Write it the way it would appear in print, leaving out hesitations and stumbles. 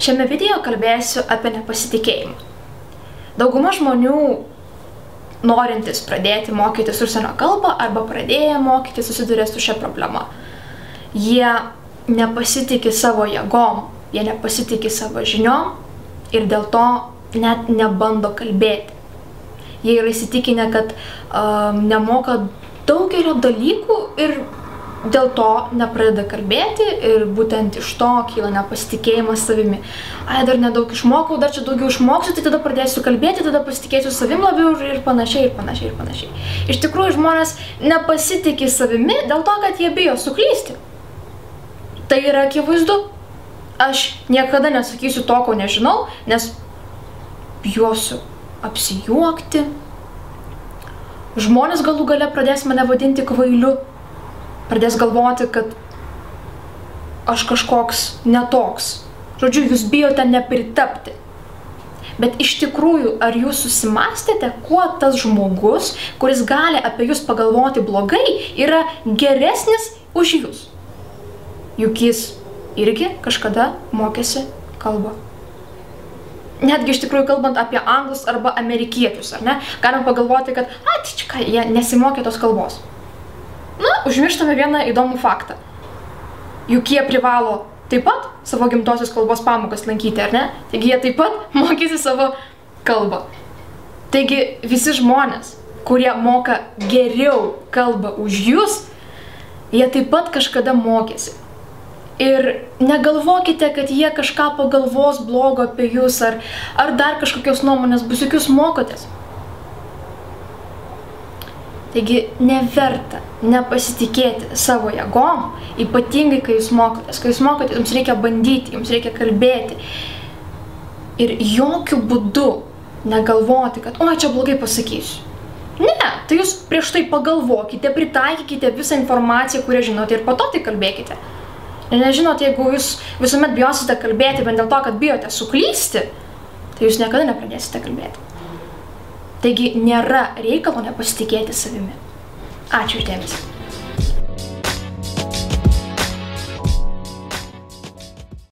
Šiame video kalbėsiu apie nepasitikėjimą. Dauguma žmonių, norintys pradėti mokytis užsienio kalbą arba pradėję mokytis, susiduria su šia problema. Jie nepasitikė savo jėgom, jie nepasitikė savo žiniom ir dėl to net nebando kalbėti. Jie yra įsitikinę, kad nemoka daugelio dalykų ir dėl to nepradeda kalbėti ir būtent iš to kyla nepasitikėjimas savimi. Dar nedaug išmokau, dar čia daugiau išmoksiu, tai tada pradėsiu kalbėti, tada pasitikėsiu savim labiau ir panašiai, ir panašiai, ir panašiai. Iš tikrųjų, žmonės nepasitikė savimi dėl to, kad jie bijo suklysti. Tai yra akivaizdu. Aš niekada nesakysiu to, ko nežinau, nes bijosiu apsijuokti. Žmonės galų gale pradės mane vadinti kvailiu. Pradės galvoti, kad aš kažkoks netoks. Žodžiu, jūs bijote nepritapti. Bet iš tikrųjų, ar jūs susimąstėte, kuo tas žmogus, kuris gali apie jūs pagalvoti blogai, yra geresnis už jūs? Juk jis irgi kažkada mokėsi kalbą. Netgi iš tikrųjų kalbant apie anglus arba amerikiečius, ar ne? Galime pagalvoti, kad jie nesimokė tos kalbos. Užmirštame vieną įdomų faktą. Juk jie privalo taip pat savo gimtosios kalbos pamokas lankyti, ar ne? Taigi jie taip pat mokysi savo kalbą. Taigi visi žmonės, kurie moka geriau kalbą už jūs, jie taip pat kažkada mokėsi. Ir negalvokite, kad jie kažką pagalvos blogo apie jūs, ar dar kažkokios nuomonės bus, juk jūs mokotės. Taigi neverta nepasitikėti savo jėgom, ypatingai kai jūs mokotės. Kai jūs mokotės, jums reikia bandyti, jums reikia kalbėti. Ir jokių būdų negalvoti, kad čia blogai pasakysiu. Ne, tai jūs prieš tai pagalvokite, pritaikykite visą informaciją, kurią žinote ir po to tai kalbėkite. Nežinot, jeigu jūs visuomet bijosite kalbėti, bent dėl to, kad bijote suklysti, tai jūs niekada nepradėsite kalbėti. Taigi nėra reikalo nepasitikėti savimi. Ačiū už dėmesį.